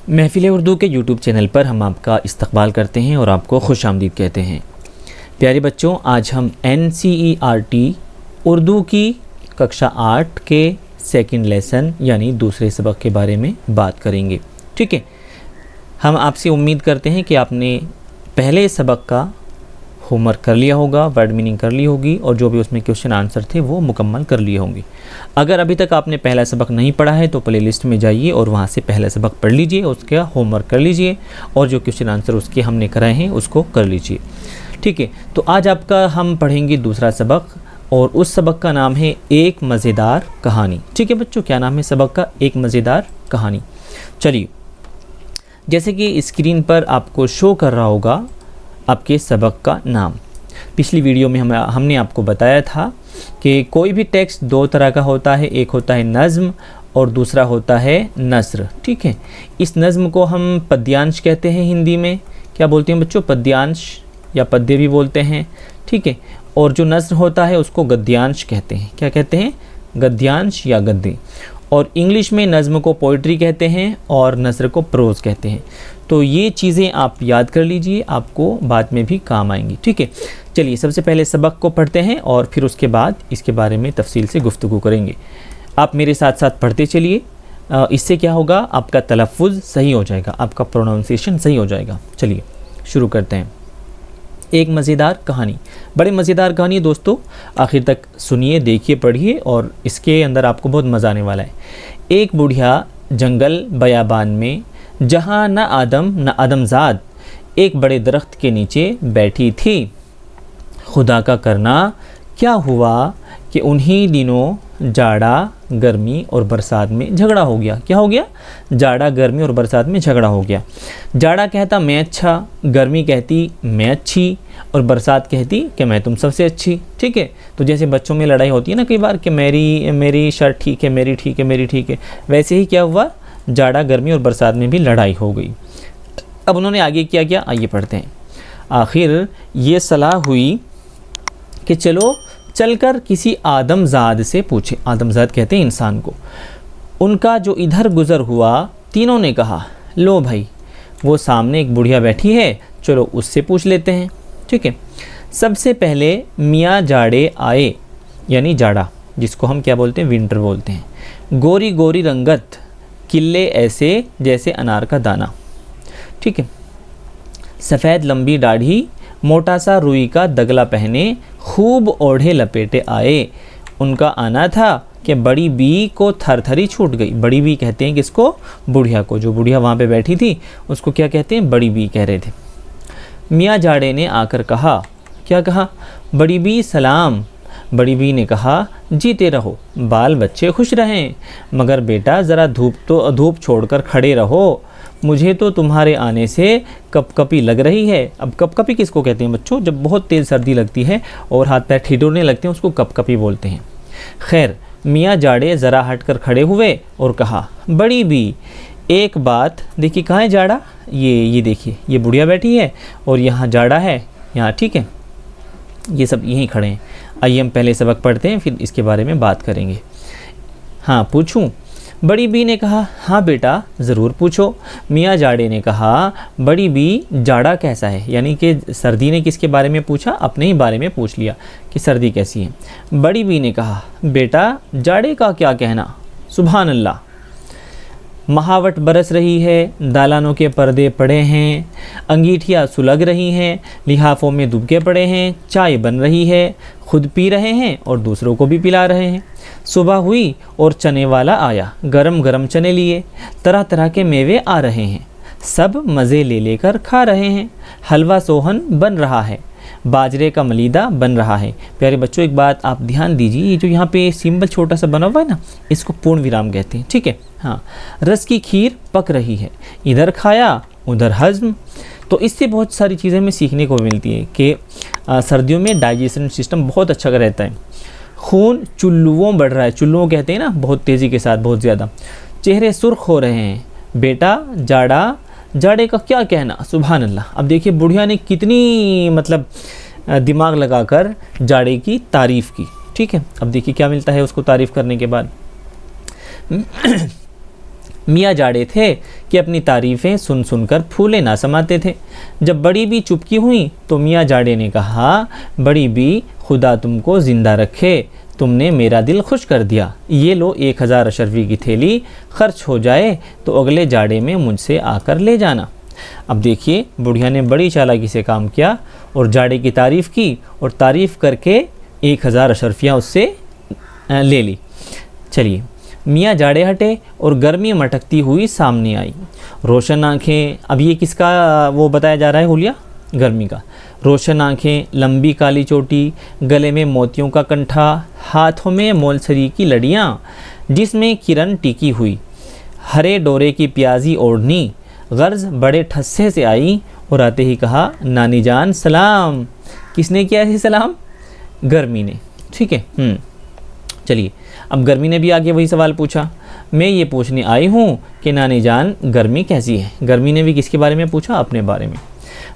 महफिल उर्दू के YouTube channel पर हम आपका इस्तकबाल करते हैं और आपको खुश आमदीद कहते हैं। प्यारे बच्चों, आज हम NCERT उर्दू की कक्षा 8 के सेकंड लेसन यानी दूसरे सबक के बारे में बात करेंगे। ठीक है, हम आपसे उम्मीद करते हैं कि आपने पहले सबक का होमवर्क कर लिया होगा, वर्ड मीनिंग कर ली होगी और जो भी उसमें क्वेश्चन आंसर थे वो मुकम्मल कर लिए होंगे। अगर अभी तक आपने पहला सबक नहीं पढ़ा है तो प्लेलिस्ट में जाइए और वहाँ से पहला सबक पढ़ लीजिए, उसका होमवर्क कर लीजिए और जो क्वेश्चन आंसर उसके हमने कराए हैं उसको कर लीजिए। ठीक है, तो आज आपका हम पढ़ेंगे दूसरा सबक और उस सबक का नाम है एक मज़ेदार कहानी। ठीक है बच्चों, क्या नाम है सबक का? एक मज़ेदार कहानी। चलिए, जैसे कि स्क्रीन पर आपको शो कर रहा होगा आपके सबक का नाम। पिछली वीडियो में हमने आपको बताया था कि कोई भी टेक्स्ट दो तरह का होता है, एक होता है नज़्म और दूसरा होता है नस्र। ठीक है, इस नज़्म को हम पद्यांश कहते हैं, हिंदी में क्या बोलते हैं बच्चों? पद्यांश या पद्य भी बोलते हैं। ठीक है, और जो नस्र होता है उसको गद्यांश कहते हैं। क्या कहते हैं? गद्यांश या गद्य। और इंग्लिश में नज़्म को पोइट्री कहते हैं और नस्र को प्रोज़ कहते हैं। तो ये चीज़ें आप याद कर लीजिए, आपको बाद में भी काम आएंगी। ठीक है, चलिए सबसे पहले सबक को पढ़ते हैं और फिर उसके बाद इसके बारे में तफसील से गुफ्तगू करेंगे। आप मेरे साथ साथ पढ़ते चलिए, इससे क्या होगा? आपका तलफ़ुज़ सही हो जाएगा, आपका प्रोनाउंसिएशन सही हो जाएगा। चलिए शुरू करते हैं। एक मज़ेदार कहानी, बड़े मज़ेदार कहानी है दोस्तों, आखिर तक सुनिए, देखिए, पढ़िए और इसके अंदर आपको बहुत मज़ा आने वाला है। एक बुढ़िया जंगल बयाबान में, जहाँ न आदम न आदमजाद, एक बड़े दरख्त के नीचे बैठी थी। खुदा का करना क्या हुआ कि उन्हीं दिनों जाड़ा, गर्मी और बरसात में झगड़ा हो गया। क्या हो गया? जाड़ा, गर्मी और बरसात में झगड़ा हो गया। जाड़ा कहता मैं अच्छा, गर्मी कहती मैं अच्छी और बरसात कहती कि मैं तुम सबसे अच्छी। ठीक है, तो जैसे बच्चों में लड़ाई होती है ना कई बार कि मेरी शर्ट ठीक है, मेरी ठीक है, मेरी ठीक है, वैसे ही क्या हुआ? जाड़ा, गर्मी और बरसात में भी लड़ाई हो गई। अब उन्होंने आगे क्या किया, आइए पढ़ते हैं। आखिर ये सलाह हुई कि चलकर किसी आदमजाद से पूछे। आदमजाद कहते हैं इंसान को। उनका जो इधर गुज़र हुआ, तीनों ने कहा लो भाई, वो सामने एक बुढ़िया बैठी है, चलो उससे पूछ लेते हैं। ठीक है, सबसे पहले मियाँ जाड़े आए, यानी जाड़ा जिसको हम क्या बोलते हैं? विंटर बोलते हैं। गोरी गोरी रंगत, किले ऐसे जैसे अनार का दाना। ठीक है, सफ़ेद लंबी दाढ़ी, मोटा सा रुई का दगला पहने, खूब ओढ़े लपेटे आए। उनका आना था कि बड़ी बी को थरथरी छूट गई। बड़ी बी कहते हैं किसको? बुढ़िया को। जो बुढ़िया वहाँ पे बैठी थी उसको क्या कहते हैं? बड़ी बी कह रहे थे। मियाँ जाड़े ने आकर कहा, क्या कहा? बड़ी बी सलाम। बड़ी बी ने कहा जीते रहो, बाल बच्चे खुश रहें, मगर बेटा ज़रा धूप छोड़कर खड़े रहो, मुझे तो तुम्हारे आने से कपकपी लग रही है। अब कपकपी किसको कहते हैं बच्चों? जब बहुत तेज़ सर्दी लगती है और हाथ पैर ठिठुरने लगते हैं उसको कपकपी बोलते हैं। खैर, मियाँ जाड़े ज़रा हटकर खड़े हुए और कहा बड़ी बी एक बात देखिए, कहाँ है जाड़ा? ये देखिए, ये बुढ़िया बैठी है और यहाँ जाड़ा है, यहाँ। ठीक है, ये सब यहीं खड़े हैं। आइए हम पहले सबक पढ़ते हैं, फिर इसके बारे में बात करेंगे। हाँ पूछूं? बड़ी बी ने कहा हाँ बेटा ज़रूर पूछो। मियाँ जाड़े ने कहा बड़ी बी जाड़ा कैसा है? यानी कि सर्दी ने किसके बारे में पूछा? अपने ही बारे में पूछ लिया कि सर्दी कैसी है। बड़ी बी ने कहा बेटा जाड़े का क्या कहना, सुभान अल्लाह, महावट बरस रही है, दालानों के पर्दे पड़े हैं, अंगीठियाँ सुलग रही हैं, लिहाफ़ों में दुबके पड़े हैं, चाय बन रही है, खुद पी रहे हैं और दूसरों को भी पिला रहे हैं। सुबह हुई और चने वाला आया, गरम गरम चने लिए, तरह तरह के मेवे आ रहे हैं, सब मज़े ले लेकर खा रहे हैं। हलवा सोहन बन रहा है, बाजरे का मलीदा बन रहा है। प्यारे बच्चों एक बात आप ध्यान दीजिए, ये जो यहाँ पे सिंबल छोटा सा बना हुआ है ना, इसको पूर्ण विराम कहते हैं। ठीक है, हाँ, रस की खीर पक रही है, इधर खाया उधर हज़्म। तो इससे बहुत सारी चीज़ें हमें सीखने को मिलती है कि सर्दियों में डाइजेशन सिस्टम बहुत अच्छा रहता है। खून चुल्लुओं बढ़ रहा है, चुल्लुओं कहते हैं ना, बहुत तेज़ी के साथ, बहुत ज़्यादा। चेहरे सुर्ख हो रहे हैं, बेटा जाड़े का क्या कहना, सुभान अल्लाह। अब देखिए बुढ़िया ने कितनी मतलब दिमाग लगाकर जाड़े की तारीफ़ की। ठीक है, अब देखिए क्या मिलता है उसको तारीफ़ करने के बाद। मियाँ जाड़े थे कि अपनी तारीफ़ें सुन सुनकर फूले ना समाते थे। जब बड़ी बी चुपकी हुई तो मियाँ जाड़े ने कहा, बड़ी बी, खुदा तुमको ज़िंदा रखे, तुमने मेरा दिल खुश कर दिया। ये लो 1000 अशरफी की थैली, खर्च हो जाए तो अगले जाड़े में मुझसे आकर ले जाना। अब देखिए बुढ़िया ने बड़ी चालाकी से काम किया और जाड़े की तारीफ़ की और तारीफ़ करके 1000 अशरफियाँ उससे ले ली। चलिए मियाँ जाड़े हटे और गर्मी मटकती हुई सामने आई। रोशन आँखें, अब ये किसका वो बताया जा रहा है हुलिया? गर्मी का। रोशन आँखें, लंबी काली चोटी, गले में मोतियों का कंठा, हाथों में मोलसरी की लड़ियाँ जिसमें किरण टिकी हुई, हरे डोरे की प्याजी ओढ़नी, गर्ज बड़े ठस्से से आई और आते ही कहा, नानी जान सलाम। किसने किया है सलाम? गर्मी ने। ठीक है। चलिए अब गर्मी ने भी आगे वही सवाल पूछा, मैं ये पूछने आई हूँ कि नानी जान गर्मी कैसी है। गर्मी ने भी किसके बारे में पूछा? अपने बारे में।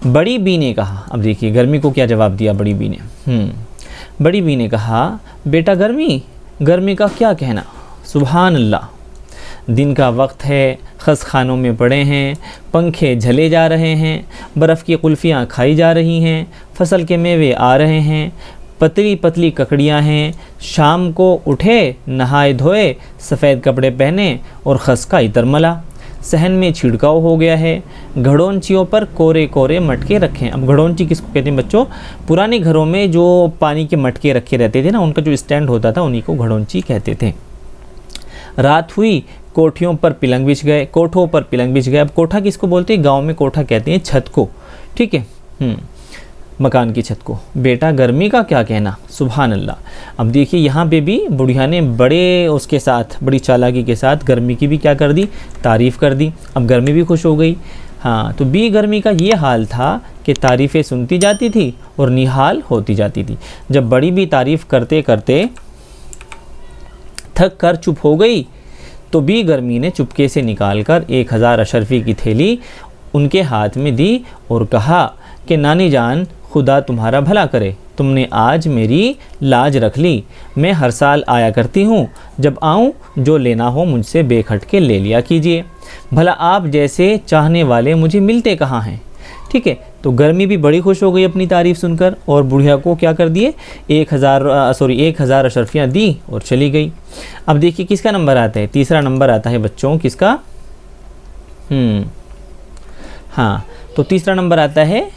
बड़ी बी ने कहा, अब देखिए गर्मी को क्या जवाब दिया बड़ी बी ने। बड़ी बी ने कहा, बेटा गर्मी, गर्मी का क्या कहना, सुभान अल्लाह। दिन का वक्त है, खस खानों में पड़े हैं, पंखे झले जा रहे हैं, बर्फ़ की कुल्फ़ियाँ खाई जा रही हैं, फसल के मेवे आ रहे हैं, पतली पतली ककड़ियाँ हैं, शाम को उठे, नहाए धोए, सफ़ेद कपड़े पहने और खस का इतर मला, सहन में छिड़काव हो गया है, घड़ोंचियों पर कोरे कोरे मटके रखे हैं। अब घड़ोंची किसको कहते हैं बच्चों? पुराने घरों में जो पानी के मटके रखे रहते थे ना, उनका जो स्टैंड होता था उन्हीं को घड़ोंची कहते थे। रात हुई, कोठियों पर पिलंग बिछ गए, कोठों पर पिलंग बिछ गए। अब कोठा किसको बोलते हैं? गाँव में कोठा कहते हैं छत को। ठीक है, मकान की छत को। बेटा गर्मी का क्या कहना, सुभान अल्लाह। अब देखिए यहाँ पे भी बुढ़िया ने बड़े उसके साथ, बड़ी चालाकी के साथ गर्मी की भी क्या कर दी? तारीफ़ कर दी। अब गर्मी भी खुश हो गई। हाँ, तो बी गर्मी का ये हाल था कि तारीफ़ें सुनती जाती थी और निहाल होती जाती थी। जब बड़ी भी तारीफ़ करते करते थक कर चुप हो गई तो बी गर्मी ने चुपके से निकालकर 1000 अशरफी की थैली उनके हाथ में दी और कहा कि नानी जान खुदा तुम्हारा भला करे, तुमने आज मेरी लाज रख ली। मैं हर साल आया करती हूँ, जब आऊँ जो लेना हो मुझसे बेखटके ले लिया कीजिए। भला आप जैसे चाहने वाले मुझे मिलते कहाँ हैं। ठीक है, तो गर्मी भी बड़ी खुश हो गई अपनी तारीफ़ सुनकर और बुढ़िया को क्या कर दिए? 1000 अशरफियाँ दी और चली गई। अब देखिए किसका नंबर आता है? तीसरा नंबर आता है बच्चों किसका? हाँ, तो तीसरा नंबर आता है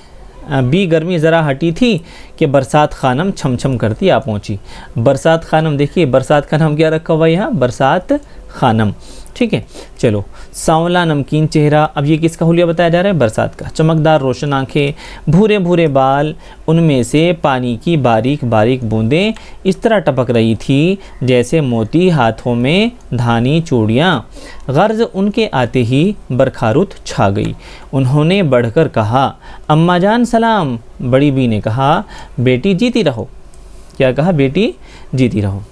बी गर्मी ज़रा हटी थी कि बरसात खानम छम छम करती आ पहुँची। बरसात खानम, देखिए बरसात का नाम क्या रखा हुआ है यहाँ? बरसात खानम। ठीक है, चलो सांवला नमकीन चेहरा, अब ये किसका हुलिया बताया जा रहा है? बरसात का। चमकदार रोशन आँखें, भूरे भूरे बाल, उनमें से पानी की बारीक बारीक बूंदें इस तरह टपक रही थी जैसे मोती हाथों में धानी चूड़ियाँ। गर्ज उनके आते ही बरखारुत छा गई। उन्होंने बढ़कर कहा, अम्मा जान सलाम। बड़ी बी ने कहा, बेटी जीती रहो। क्या कहा? बेटी जीती रहो।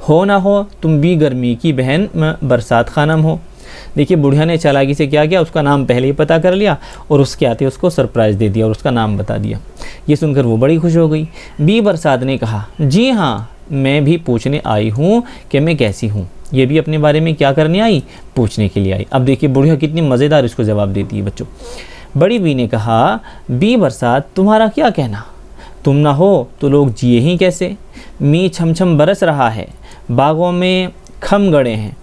हो ना हो तुम भी गर्मी की बहन बरसात खानम हो। देखिए बुढ़िया ने चालाकी से क्या किया? उसका नाम पहले ही पता कर लिया और उसके आते उसको सरप्राइज़ दे दिया और उसका नाम बता दिया। ये सुनकर वो बड़ी खुश हो गई। बी बरसात ने कहा, जी हाँ, मैं भी पूछने आई हूँ कि मैं कैसी हूँ। ये भी अपने बारे में क्या करने आई? पूछने के लिए आई। अब देखिए बुढ़िया कितनी मज़ेदार इसको जवाब देती है बच्चों। बड़ी बी ने कहा, बी बरसात तुम्हारा क्या कहना, तुम ना हो तो लोग जिए ही कैसे। मी छम छम बरस रहा है, बागों में खम गड़े हैं,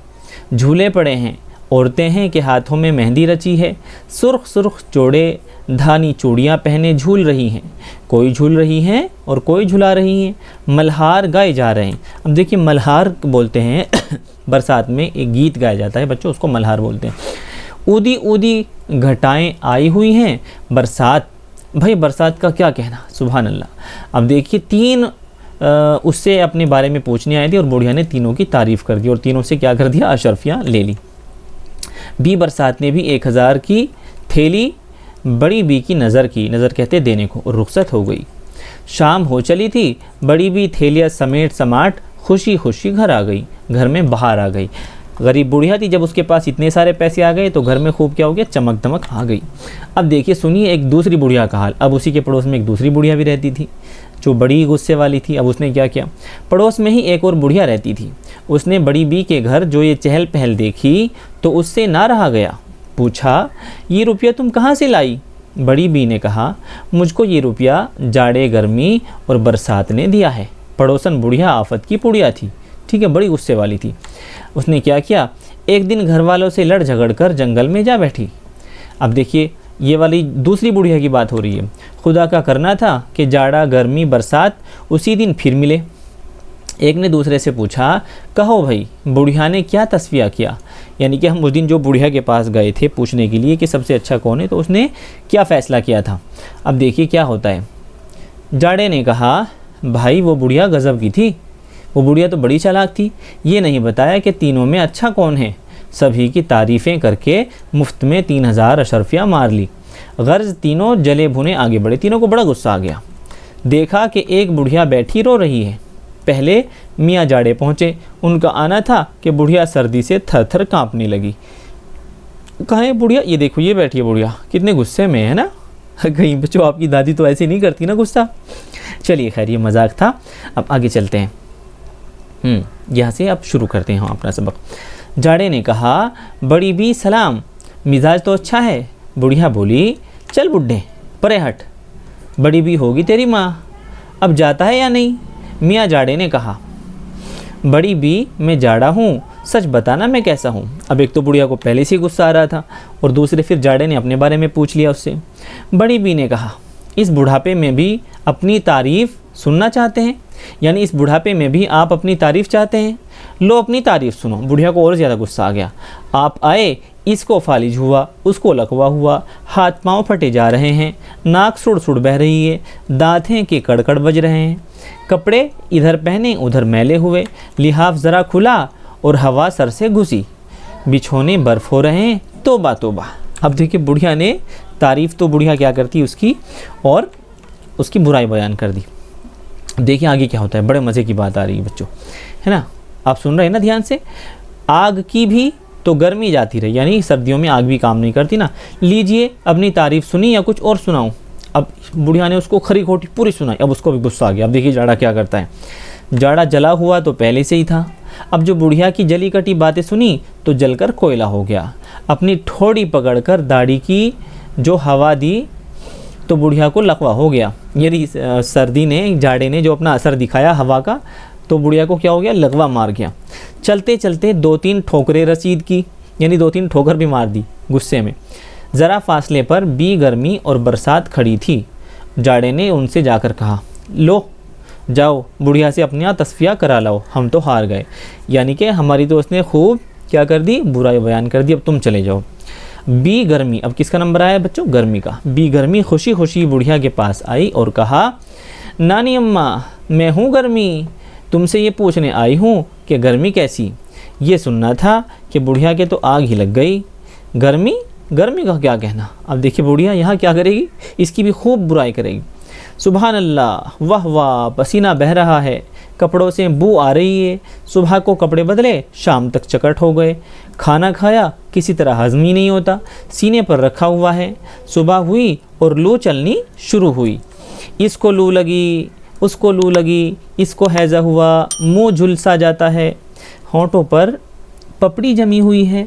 झूले पड़े हैं, औरतें हैं कि हाथों में मेहंदी रची है, सुर्ख सुर्ख जोड़े धानी चूड़ियाँ पहने झूल रही हैं। कोई झूल रही हैं और कोई झुला रही हैं। मल्हार गाए जा रहे हैं। अब देखिए मल्हार बोलते हैं बरसात में एक गीत गाया जाता है बच्चों, उसको मल्हार बोलते हैं। ऊदी ऊदी घटाएं आई हुई हैं, बरसात, भाई बरसात का क्या कहना, सुभान अल्लाह। अब देखिए तीन उससे अपने बारे में पूछने आए थे और बुढ़िया ने तीनों की तारीफ़ कर दी और तीनों से क्या कर दिया? अशरफियाँ ले ली। बी बरसात ने भी 1000 की थैली बड़ी बी की नज़र की, नज़र कहते देने को, और रुखसत हो गई। शाम हो चली थी। बड़ी बी थैलियाँ समेट समाट खुशी खुशी घर आ गई, घर में बाहर आ गई। गरीब बुढ़िया थी, जब उसके पास इतने सारे पैसे आ गए तो घर में खूब क्या हो गया? चमक दमक आ गई। अब देखिए सुनिए एक दूसरी बुढ़िया का हाल। अब उसी के पड़ोस में एक दूसरी बुढ़िया भी रहती थी जो बड़ी गुस्से वाली थी। अब उसने क्या किया? पड़ोस में ही एक और बुढ़िया रहती थी। उसने बड़ी बी के घर जो ये चहल पहल देखी तो उससे ना रहा गया। पूछा, ये रुपया तुम कहाँ से लाई? बड़ी बी ने कहा, मुझको ये रुपया जाड़े गर्मी और बरसात ने दिया है। पड़ोसन बुढ़िया आफत की पुड़िया थी, ठीक है, बड़ी गुस्से वाली थी। उसने क्या किया, एक दिन घर वालों से लड़ झगड़ कर जंगल में जा बैठी। अब देखिए, ये वाली दूसरी बुढ़िया की बात हो रही है। खुदा का करना था कि जाड़ा गर्मी बरसात उसी दिन फिर मिले। एक ने दूसरे से पूछा, कहो भाई, बुढ़िया ने क्या तस्वीर किया? यानी कि हम उस दिन जो बुढ़िया के पास गए थे पूछने के लिए कि सबसे अच्छा कौन है, तो उसने क्या फ़ैसला किया था। अब देखिए क्या होता है। जाड़े ने कहा, भाई वो बुढ़िया गज़ब की थी, वो बुढ़िया तो बड़ी चालाक थी। ये नहीं बताया कि तीनों में अच्छा कौन है। सभी की तारीफ़ें करके मुफ्त में 3000 अशरफियाँ मार ली। गर्ज तीनों जले भुने आगे बढ़े। तीनों को बड़ा गुस्सा आ गया। देखा कि एक बुढ़िया बैठी रो रही है। पहले मियाँ जाड़े पहुँचे। उनका आना था कि बुढ़िया सर्दी से थर थर काँपने लगी। कहाँ है बुढ़िया? ये देखो, ये बैठी है बुढ़िया, कितने गुस्से में है ना। कहीं बच्चों आपकी दादी तो ऐसे नहीं करती ना गुस्सा। चलिए खैर, ये मजाक था। अब आगे चलते हैं। यहाँ से अब शुरू करते हैं हम अपना सबक। जाड़े ने कहा, बड़ी बी सलाम, मिजाज तो अच्छा है। बुढ़िया बोली, चल बुड्ढे परे हट, बड़ी बी होगी तेरी माँ, अब जाता है या नहीं? मियाँ जाड़े ने कहा, बड़ी बी मैं जाड़ा हूँ, सच बताना मैं कैसा हूँ। अब एक तो बुढ़िया को पहले से गुस्सा आ रहा था और दूसरे फिर जाड़े ने अपने बारे में पूछ लिया उससे। बड़ी बी ने कहा, इस बुढ़ापे में भी अपनी तारीफ़ सुनना चाहते हैं? यानी इस बुढ़ापे में भी आप अपनी तारीफ़ चाहते हैं? लो अपनी तारीफ़ सुनो। बुढ़िया को और ज़्यादा गुस्सा आ गया। आप आए, इसको फालिज हुआ, उसको लकवा हुआ, हाथ पांव फटे जा रहे हैं, नाक सुड़ सुड़ बह रही है, दांत हैं कि कड़कड़ बज रहे हैं, कपड़े इधर पहने उधर मैले हुए, लिहाफ ज़रा खुला और हवा सर से घुसी, बिछोने बर्फ़ हो रहे हैं, तोबा तोबा। अब देखिए, बुढ़िया ने तारीफ़ तो बुढ़िया क्या करती उसकी, और उसकी बुराई बयान कर दी। देखिए आगे क्या होता है। बड़े मज़े की बात आ रही है बच्चों, है ना। आप सुन रहे हैं ना ध्यान से। आग की भी तो गर्मी जाती रही, यानी सर्दियों में आग भी काम नहीं करती ना। लीजिए अपनी तारीफ़ सुनी या कुछ और सुनाऊं। अब बुढ़िया ने उसको खरी खोटी पूरी सुनाई। अब उसको भी गुस्सा आ गया। अब देखिए जाड़ा क्या करता है। जाड़ा जला हुआ तो पहले से ही था। अब जो बुढ़िया की जली कटी बातें सुनी तो जलकर कोयला हो गया। अपनी ठोड़ी पकड़कर दाढ़ी की जो हवा दी तो बुढ़िया को लकवा हो गया। यदि सर्दी ने, जाड़े ने जो अपना असर दिखाया हवा का, तो बुढ़िया को क्या हो गया, लकवा मार गया। चलते चलते 2-3 ठोकरें रसीद की, यानी 2-3 ठोकर भी मार दी गुस्से में। ज़रा फासले पर बी गर्मी और बरसात खड़ी थी। जाड़े ने उनसे जाकर कहा, लो जाओ बुढ़िया से अपनी यहाँ तस्फिया करा लाओ, हम तो हार गए। यानी कि हमारी दोस्त ने खूब क्या कर दी, बुराई बयान कर दी, अब तुम चले जाओ। बी गर्मी, अब किसका नंबर आया बच्चों, गर्मी का। बी गर्मी खुशी खुशी बुढ़िया के पास आई और कहा, नानी अम्मा मैं हूँ गर्मी, तुमसे ये पूछने आई हूँ कि गर्मी कैसी। ये सुनना था कि बुढ़िया के तो आग ही लग गई। गर्मी, गर्मी का क्या कहना। अब देखिए बुढ़िया यहाँ क्या करेगी, इसकी भी खूब बुराई करेगी। सुभान अल्लाह, वाह वाह, पसीना बह रहा है, कपड़ों से बू आ रही है। सुबह को कपड़े बदले, शाम तक चकट हो गए। खाना खाया, किसी तरह हजम ही नहीं होता, सीने पर रखा हुआ है। सुबह हुई और लू चलनी शुरू हुई। इसको लू लगी, उसको लू लगी, इसको हैज़ा हुआ, मुँह झुलसा जाता है, होंठों पर पपड़ी जमी हुई है,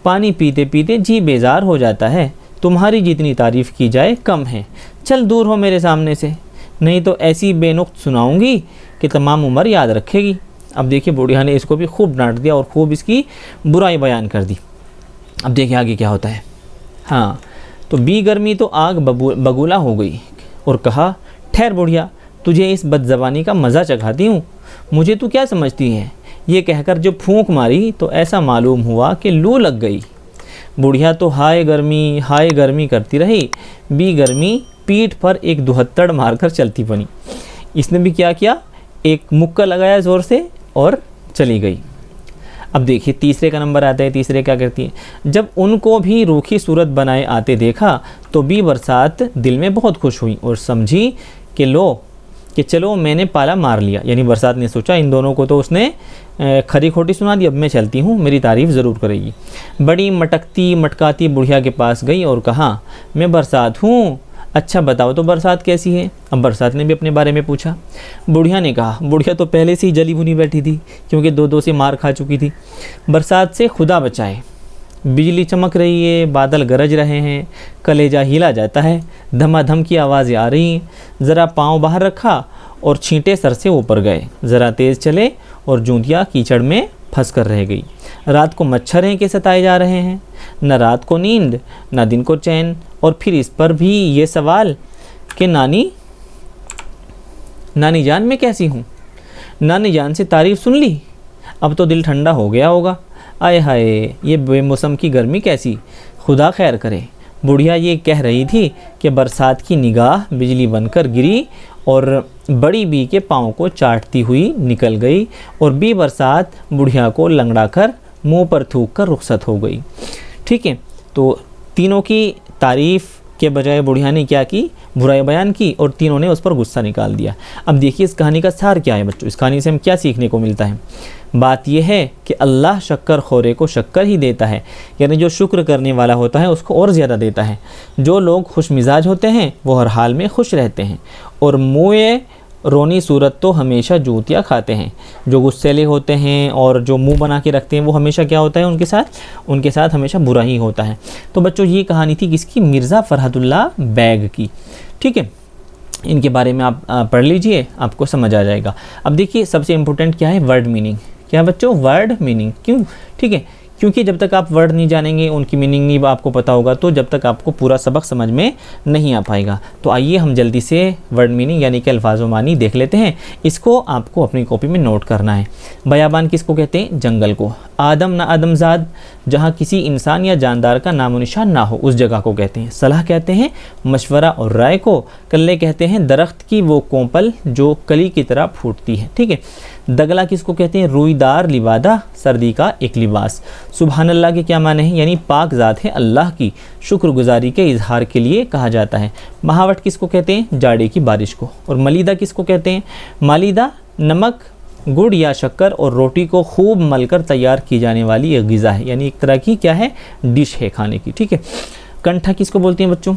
पानी पीते पीते जी बेजार हो जाता है। तुम्हारी जितनी तारीफ़ की जाए कम है, चल दूर हो मेरे सामने से, नहीं तो ऐसी बेनुक्त सुनाऊंगी कि तमाम उम्र याद रखेगी। अब देखिए बुढ़िया ने इसको भी खूब डांट दिया और खूब इसकी बुराई बयान कर दी। अब देखिए आगे क्या होता है। हाँ, तो बी गर्मी तो आग बगूला हो गई और कहा, ठहर बुढ़िया, तुझे इस बदज़बानी का मज़ा चखाती हूँ, मुझे तू क्या समझती है। ये कहकर जो फूंक मारी तो ऐसा मालूम हुआ कि लू लग गई। बुढ़िया तो हाय गर्मी करती रही। बी गर्मी पीठ पर एक दुहत्तड़ मारकर चलती बनी। इसने भी क्या किया, एक मुक्का लगाया ज़ोर से और चली गई। अब देखिए तीसरे का नंबर आता है। तीसरे क्या करती है, जब उनको भी रूखी सूरत बनाए आते देखा तो बी बरसात दिल में बहुत खुश हुई और समझी कि चलो मैंने पाला मार लिया। यानी बरसात ने सोचा इन दोनों को तो उसने खरी खोटी सुना दी, अब मैं चलती हूँ, मेरी तारीफ़ ज़रूर करेगी। बड़ी मटकती मटकाती बुढ़िया के पास गई और कहा, मैं बरसात हूँ, अच्छा बताओ तो बरसात कैसी है। अब बरसात ने भी अपने बारे में पूछा। बुढ़िया ने कहा, बुढ़िया तो पहले से ही जली भुनी बैठी थी क्योंकि 2-2 से मार खा चुकी थी। बरसात से खुदा बचाए, बिजली चमक रही है, बादल गरज रहे हैं, कलेजा हिला जाता है, धमाधम की आवाज़ें आ रही हैं। ज़रा पाँव बाहर रखा और छींटे सर से ऊपर गए, ज़रा तेज़ चले और जूतियाँ कीचड़ में फंस कर रह गई। रात को मच्छर के सताए जा रहे हैं, न रात को नींद न दिन को चैन। और फिर इस पर भी ये सवाल कि नानी जान मैं कैसी हूँ, नानी जान से तारीफ़ सुन ली, अब तो दिल ठंडा हो गया होगा। आए हाय ये बेमौसम की गर्मी कैसी, खुदा खैर करे। बुढ़िया ये कह रही थी कि बरसात की निगाह बिजली बनकर गिरी और बड़ी बी के पाँव को चाटती हुई निकल गई और बी बरसात बुढ़िया को लंगड़ा कर मुँह पर थूक कर रुखसत हो गई। ठीक है, तो तीनों की तारीफ़ के बजाय बुढ़िया ने क्या की, बुराई बयान की और तीनों ने उस पर गुस्सा निकाल दिया। अब देखिए इस कहानी का सार क्या है बच्चों, इस कहानी से हम क्या सीखने को मिलता है। बात यह है कि अल्लाह शक्कर खोरे को शक्कर ही देता है, यानी जो शुक्र करने वाला होता है उसको और ज़्यादा देता है। जो लोग खुश मिजाज होते हैं वो हर हाल में खुश रहते हैं और मुँह रोनी सूरत तो हमेशा जूतियाँ खाते हैं। जो गुस्सेले होते हैं और जो मुंह बना के रखते हैं वो हमेशा क्या होता है, उनके साथ हमेशा बुरा ही होता है। तो बच्चों ये कहानी थी किसकी, मिर्ज़ा फ़रहतुल्लाह बैग की। ठीक है, इनके बारे में आप पढ़ लीजिए, आपको समझ आ जाएगा। अब देखिए सबसे इम्पोर्टेंट क्या है, वर्ड मीनिंग। क्या बच्चों, वर्ड मीनिंग। क्यों, ठीक है, क्योंकि जब तक आप वर्ड नहीं जानेंगे, उनकी मीनिंग नहीं आपको पता होगा, तो जब तक आपको पूरा सबक समझ में नहीं आ पाएगा। तो आइए हम जल्दी से वर्ड मीनिंग यानी कि अल्फाज व मानी देख लेते हैं। इसको आपको अपनी कॉपी में नोट करना है। बयाबान किसको कहते हैं, जंगल को। आदम ना आदमजाद, जहाँ किसी इंसान या जानदार का नामो निशान ना हो उस जगह को कहते हैं। सलाह कहते हैं मशवरा और राय को। कल्ले कहते हैं दरख्त की वो कोंपल जो कली की तरह फूटती है। ठीक है, दगला किसको कहते हैं, रुईदार लिबादा, सर्दी का एक लिबास। सुबहान अल्लाह के क्या माने हैं, यानी पाक ज़ात है अल्लाह की, शुक्रगुजारी के इजहार के लिए कहा जाता है। महावट किसको कहते हैं, जाड़े की बारिश को। और मलीदा किसको कहते हैं, मालिदा नमक, गुड़ या शक्कर और रोटी को खूब मलकर तैयार की जाने वाली एक ग़िज़ा है, यानी एक तरह की क्या है, डिश है खाने की। ठीक है, कंठा किसको बोलते हैं बच्चों,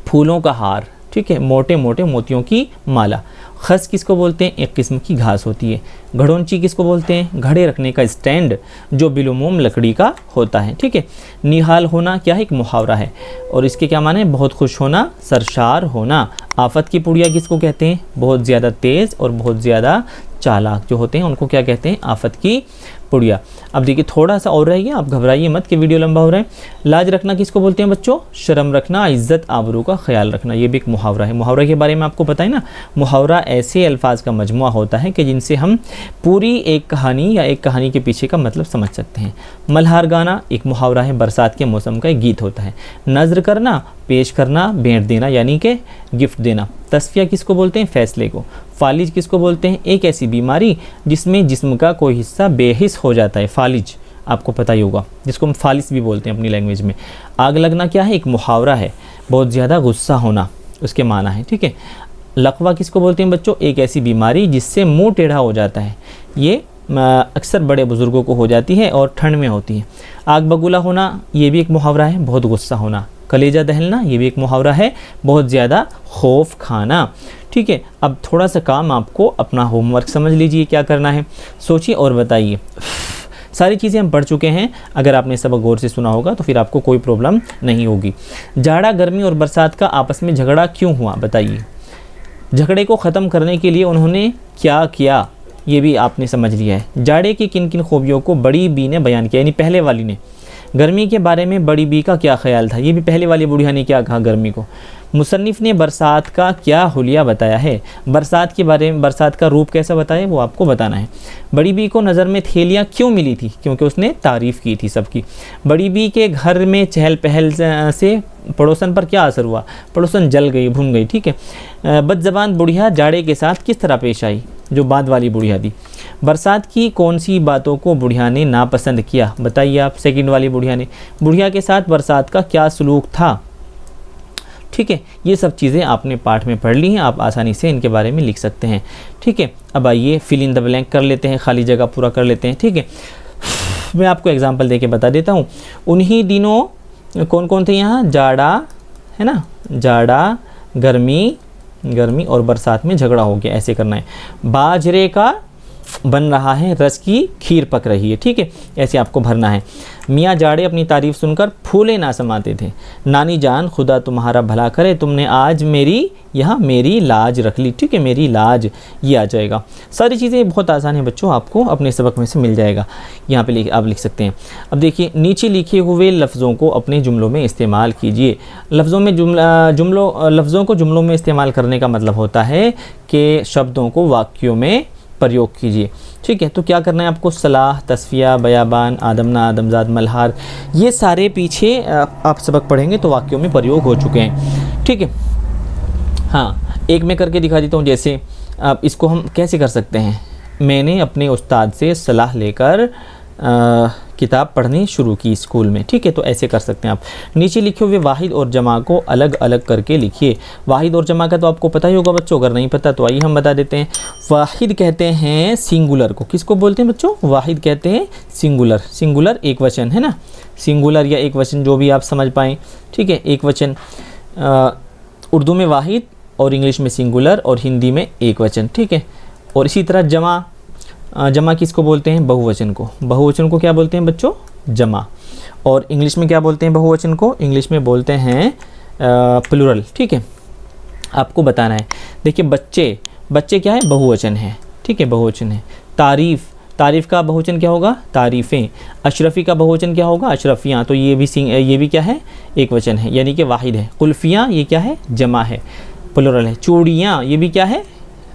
फूलों का हार। ठीक है, मोटे मोटे मोतियों की माला। खस किसको बोलते हैं, एक किस्म की घास होती है। घड़ोंची किसको बोलते हैं, घड़े रखने का स्टैंड जो बिलुमूम लकड़ी का होता है। ठीक है, निहाल होना क्या है, एक मुहावरा है और इसके क्या माने, बहुत खुश होना, सरशार होना। आफत की पुड़िया किसको कहते हैं, बहुत ज़्यादा तेज़ और बहुत ज़्यादा चालाक जो होते हैं उनको क्या कहते हैं, आफत की पुड़िया। अब देखिए थोड़ा सा और रह गया, आप घबराइए मत कि वीडियो लंबा हो रहा है। लाज रखना किसको बोलते हैं बच्चों, शर्म रखना, इज्जत आबरू का ख्याल रखना। ये भी एक मुहावरा है। मुहावरा के बारे में आपको पता है ना, मुहावरा ऐसे अल्फाज का मजमुआ होता है कि जिनसे हम पूरी एक कहानी या एक कहानी के पीछे का मतलब समझ सकते हैं। मल्हार गाना एक मुहावरा है, बरसात के मौसम का एक गीत होता है। नज़र करना, पेश करना, भेंट देना यानी कि गिफ्ट देना। तस्फिया किसको बोलते हैं, फैसले को। फालिज किसको बोलते हैं, एक ऐसी बीमारी जिसमें जिस्म का कोई हिस्सा बेहिस हो जाता है। फालिज आपको पता ही होगा, जिसको हम फालिस भी बोलते हैं अपनी लैंग्वेज में। आग लगना क्या है, एक मुहावरा है, बहुत ज़्यादा गुस्सा होना उसके माना है। ठीक है, लकवा किसको बोलते हैं बच्चों, एक ऐसी बीमारी जिससे मुंह टेढ़ा हो जाता है। ये अक्सर बड़े बुज़ुर्गों को हो जाती है और ठंड में होती है। आग बगुला होना ये भी एक मुहावरा है, बहुत गुस्सा होना। कलेजा दहलना ये भी एक मुहावरा है, बहुत ज़्यादा खौफ खाना। ठीक है, अब थोड़ा सा काम आपको अपना होमवर्क समझ लीजिए, क्या करना है सोचिए और बताइए। सारी चीज़ें हम पढ़ चुके हैं, अगर आपने सबक गौर से सुना होगा तो फिर आपको कोई प्रॉब्लम नहीं होगी। जाड़ा, गर्मी और बरसात का आपस में झगड़ा क्यों हुआ बताइए। झगड़े को ख़त्म करने के लिए उन्होंने क्या किया ये भी आपने समझ लिया है। जाड़े की किन किन खूबियों को बड़ी बी ने बयान किया, यानी पहले वाली ने। गर्मी के बारे में बड़ी बी का क्या ख्याल था, ये भी पहले वाली बुढ़िया ने क्या कहा गर्मी को। मुसन्निफ़ ने बरसात का क्या हुलिया बताया है, बरसात के बारे में, बरसात का रूप कैसा बताया वो आपको बताना है। बड़ी बी को नज़र में थैलियाँ क्यों मिली थी, क्योंकि उसने तारीफ़ की थी सबकी। बड़ी बी के घर में चहल पहल से पड़ोसन पर क्या असर हुआ, पड़ोसन जल गई, भून गई। ठीक है, बदज़बान बुढ़िया जाड़े के साथ किस तरह पेश आई, जो बाद वाली बुढ़िया थी। बरसात की कौन सी बातों को बुढ़िया ने नापसंद किया बताइए आप, सेकंड वाली बुढ़िया ने। बुढ़िया के साथ बरसात का क्या सलूक था। ठीक है, ये सब चीज़ें आपने पाठ में पढ़ ली हैं, आप आसानी से इनके बारे में लिख सकते हैं। ठीक है, अब आइए फिल इन द ब्लैंक कर लेते हैं, खाली जगह पूरा कर लेते हैं। ठीक है, मैं आपको एग्जांपल देके बता देता हूँ। उन्हीं दिनों कौन कौन थे यहाँ, जाड़ा है ना, जाड़ा, गर्मी और बरसात में झगड़ा हो गया, ऐसे करना है। बाजरे का बन रहा है, रस की खीर पक रही है। ठीक है, ऐसे आपको भरना है। मियाँ जाड़े अपनी तारीफ़ सुनकर फूले ना समाते थे। नानी जान खुदा तुम्हारा भला करे, तुमने आज मेरी यहाँ मेरी लाज रख ली। ठीक है, मेरी लाज, ये आ जाएगा। सारी चीज़ें बहुत आसान है बच्चों, आपको अपने सबक में से मिल जाएगा। यहाँ पे आप लिख सकते हैं। अब देखिए, नीचे लिखे हुए लफ्ज़ों को अपने जुमलों में इस्तेमाल कीजिए। लफ्ज़ों को जुमलों में इस्तेमाल करने का मतलब होता है कि शब्दों को वाक्यों में प्रयोग कीजिए। ठीक है, तो क्या करना है आपको, सलाह, तस्फिया, बयाबान, आदमना, आदमजाद, मल्हार, ये सारे पीछे आप सबक पढ़ेंगे तो वाक्यों में प्रयोग हो चुके हैं। ठीक है, हाँ, एक मैं करके दिखा देता हूँ। जैसे अब इसको हम कैसे कर सकते हैं, मैंने अपने उस्ताद से सलाह लेकर किताब पढ़नी शुरू की स्कूल में। ठीक है, तो ऐसे कर सकते हैं आप। नीचे लिखे हुए वाहिद और जमा को अलग अलग करके लिखिए। वाहिद और जमा का तो आपको पता ही होगा बच्चों, अगर नहीं पता तो आइए हम बता देते हैं। वाहिद कहते हैं सिंगुलर को, किसको बोलते हैं बच्चों, वाहिद कहते हैं सिंगुलर। सिंगुलर एक वचन है ना, सिंगुलर या एक वचन जो भी आप समझ पाएँ। ठीक है, एक वचन उर्दू में वाहिद और इंग्लिश में सिंगुलर और हिंदी में एक वचन। ठीक है, और इसी तरह जमा, जमा किसको बोलते हैं, बहुवचन को। बहुवचन को क्या बोलते हैं बच्चों, जमा। और इंग्लिश में क्या बोलते हैं बहुवचन को, इंग्लिश में बोलते हैं प्लूरल। ठीक है, आपको बताना है। देखिए, बच्चे, बच्चे क्या है, बहुवचन है। ठीक है, बहुवचन है। तारीफ़, तारीफ़ का बहुवचन क्या होगा, तारीफ़ें। अशरफ़ी का बहुवचन क्या होगा, अशरफियाँ, तो ये भी क्या है, एक वचन है, यानी कि वाहिद है। कुल्फ़ियाँ, ये क्या है, जमा है, प्लूरल है। चूड़ियाँ, ये भी क्या है,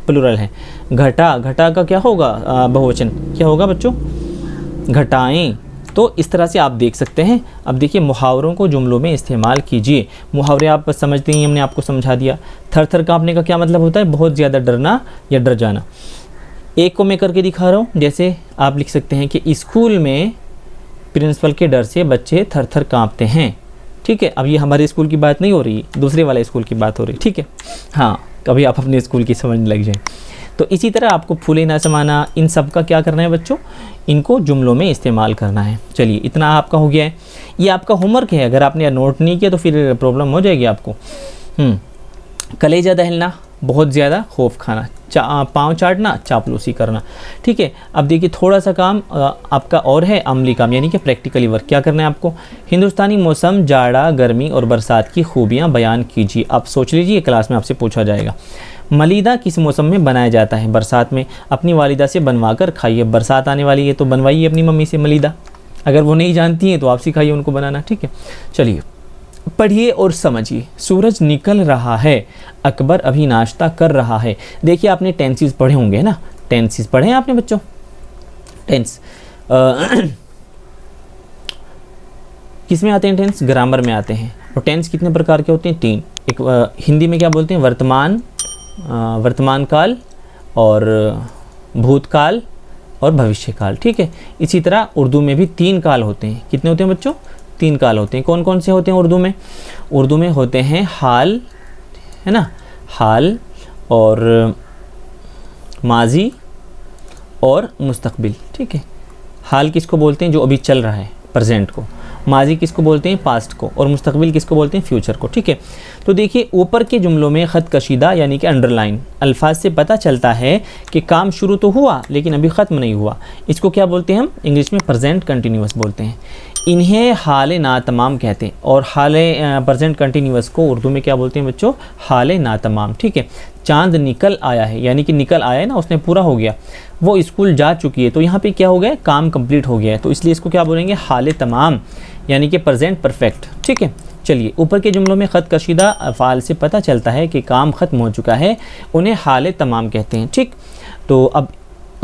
प्लूरल है। घटा, घटा का क्या होगा, बहुवचन, क्या होगा बच्चों, घटाएं। तो इस तरह से आप देख सकते हैं। अब देखिए, मुहावरों को जुमलों में इस्तेमाल कीजिए। मुहावरे आप समझते ही, हमने आपको समझा दिया। थर थर काँपने का क्या मतलब होता है, बहुत ज़्यादा डरना या डर जाना। एक को मैं करके दिखा रहा हूँ। जैसे आप लिख सकते हैं कि स्कूल में प्रिंसिपल के डर से बच्चे थर थर काँपते हैं। ठीक है, अब ये हमारे स्कूल की बात नहीं हो रही, दूसरे वाले स्कूल की बात हो रही। ठीक है, हाँ, कभी आप अपने स्कूल की समझने लग जाएं। तो इसी तरह आपको फूले ना समाना, इन सब का क्या करना है बच्चों, इनको जुमलों में इस्तेमाल करना है। चलिए, इतना आपका हो गया है। ये आपका होमवर्क है, अगर आपने नोट नहीं किया तो फिर प्रॉब्लम हो जाएगी आपको। कलेजा दहलना, बहुत ज़्यादा खौफ खाना, पाँव चाटना, चापलूसी करना। ठीक है, अब देखिए, थोड़ा सा काम आपका और है, अमली काम, यानी कि प्रैक्टिकली वर्क। क्या करना है आपको, हिंदुस्तानी मौसम, जाड़ा, गर्मी और बरसात की खूबियाँ बयान कीजिए। आप सोच लीजिए, क्लास में आपसे पूछा जाएगा। मलीदा किस मौसम में बनाया जाता है, बरसात में। अपनी वालिदा से बनवा कर खाइए, बरसात आने वाली है तो बनवाइए अपनी मम्मी से मलीदा, अगर वो नहीं जानती हैं तो आप सिखाइए उनको बनाना। ठीक है, चलिए पढ़िए और समझिए। सूरज निकल रहा है, अकबर अभी नाश्ता कर रहा है। देखिए, आपने टेंसेस पढ़े होंगे ना, टेंसेस पढ़े हैं आपने बच्चों, टेंस किस में आते हैं, टेंस ग्रामर में आते हैं। और टेंस कितने प्रकार के होते हैं, 3। एक हिंदी में क्या बोलते हैं, वर्तमान काल और भूतकाल और भविष्यकाल। ठीक है, इसी तरह उर्दू में भी 3 काल होते हैं। कितने होते हैं बच्चों, 3 काल होते हैं। कौन कौन से होते हैं उर्दू में, उर्दू में होते हैं हाल, है ना, हाल और माजी और मुस्तकबिल। ठीक है, हाल किसको बोलते हैं, जो अभी चल रहा है, प्रेजेंट को। माजी किसको बोलते हैं, पास्ट को। और मुस्तकबिल किसको बोलते हैं, फ्यूचर को। ठीक है, तो देखिए, ऊपर के जुमलों में ख़त कशीदा यानी कि अंडरलाइन अल्फाज से पता चलता है कि काम शुरू तो हुआ लेकिन अभी ख़त्म नहीं हुआ। इसको क्या बोलते हैं हम, इंग्लिश में प्रेजेंट कंटिन्यूअस बोलते हैं। इन्हें हाल नातमाम कहते हैं। और हाल प्रेजेंट कंटिन्यूअस को उर्दू में क्या बोलते हैं बच्चों, हाल नातमाम। ठीक है, चांद निकल आया है, यानी कि निकल आया है ना, उसने पूरा हो गया, वो स्कूल जा चुकी है, तो यहाँ पे क्या हो गया, काम कंप्लीट हो गया है, तो इसलिए इसको क्या बोलेंगे, हाल तमाम, यानी कि प्रेजेंट परफेक्ट। ठीक है, चलिए, ऊपर के जुमलों में ख़त कशीदा अफ़आल से पता चलता है कि काम ख़त्म हो चुका है, उन्हें हाल तमाम कहते हैं। ठीक, तो अब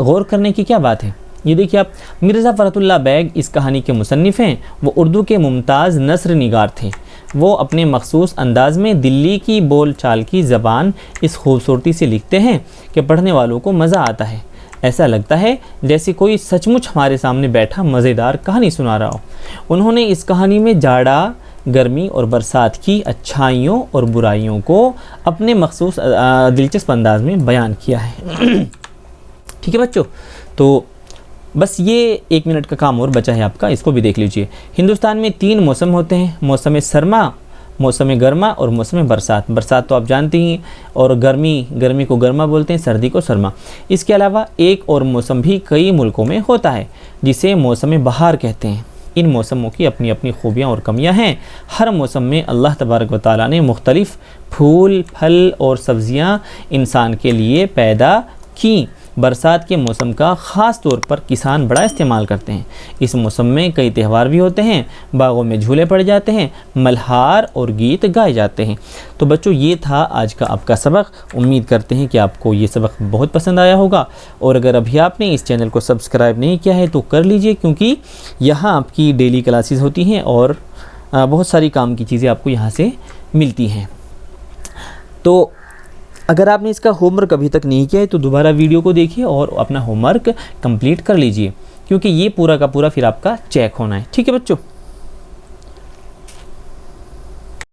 गौर करने की क्या बात है, ये देखिए आप, मिर्ज़ा फ़रतुल्लाह बैग इस कहानी के मुसन्निफ़ हैं। वो उर्दू के मुमताज़ नस्र निगार थे। वो अपने मखसूस अंदाज़ में दिल्ली की बोल चाल की ज़बान इस खूबसूरती से लिखते हैं कि पढ़ने वालों को मज़ा आता है। ऐसा लगता है जैसे कोई सचमुच हमारे सामने बैठा मज़ेदार कहानी सुना रहा हो। उन्होंने इस कहानी में जाड़ा, गर्मी और बरसात की अच्छाइयों और बुराइयों को अपने मखसूस दिलचस्प अंदाज में बयान किया है। ठीक है बच्चों, तो बस ये 1 मिनट का काम और बचा है आपका, इसको भी देख लीजिए। हिंदुस्तान में 3 मौसम होते हैं, मौसम सरमा, मौसम गर्मा और मौसम बरसात। बरसात तो आप जानते ही, और गर्मी को गर्मा बोलते हैं, सर्दी को सरमा। इसके अलावा एक और मौसम भी कई मुल्कों में होता है जिसे मौसम बहार कहते हैं। इन मौसमों की अपनी अपनी खूबियाँ और कमियाँ हैं। हर मौसम में अल्लाह तबारक व तआला ने मुख्तलिफ़ फूल, फल और सब्ज़ियाँ इंसान के लिए पैदा की। बरसात के मौसम का ख़ास तौर पर किसान बड़ा इस्तेमाल करते हैं। इस मौसम में कई त्यौहार भी होते हैं, बागों में झूले पड़ जाते हैं, मल्हार और गीत गाए जाते हैं। तो बच्चों, ये था आज का आपका सबक। उम्मीद करते हैं कि आपको ये सबक बहुत पसंद आया होगा। और अगर अभी आपने इस चैनल को सब्सक्राइब नहीं किया है तो कर लीजिए, क्योंकि यहाँ आपकी डेली क्लासेस होती हैं और बहुत सारी काम की चीज़ें आपको यहाँ से मिलती हैं। तो अगर आपने इसका होमवर्क अभी तक नहीं किया है तो दोबारा वीडियो को देखिए और अपना होमवर्क कंप्लीट कर लीजिए, क्योंकि ये पूरा का पूरा फिर आपका चेक होना है। ठीक है बच्चों।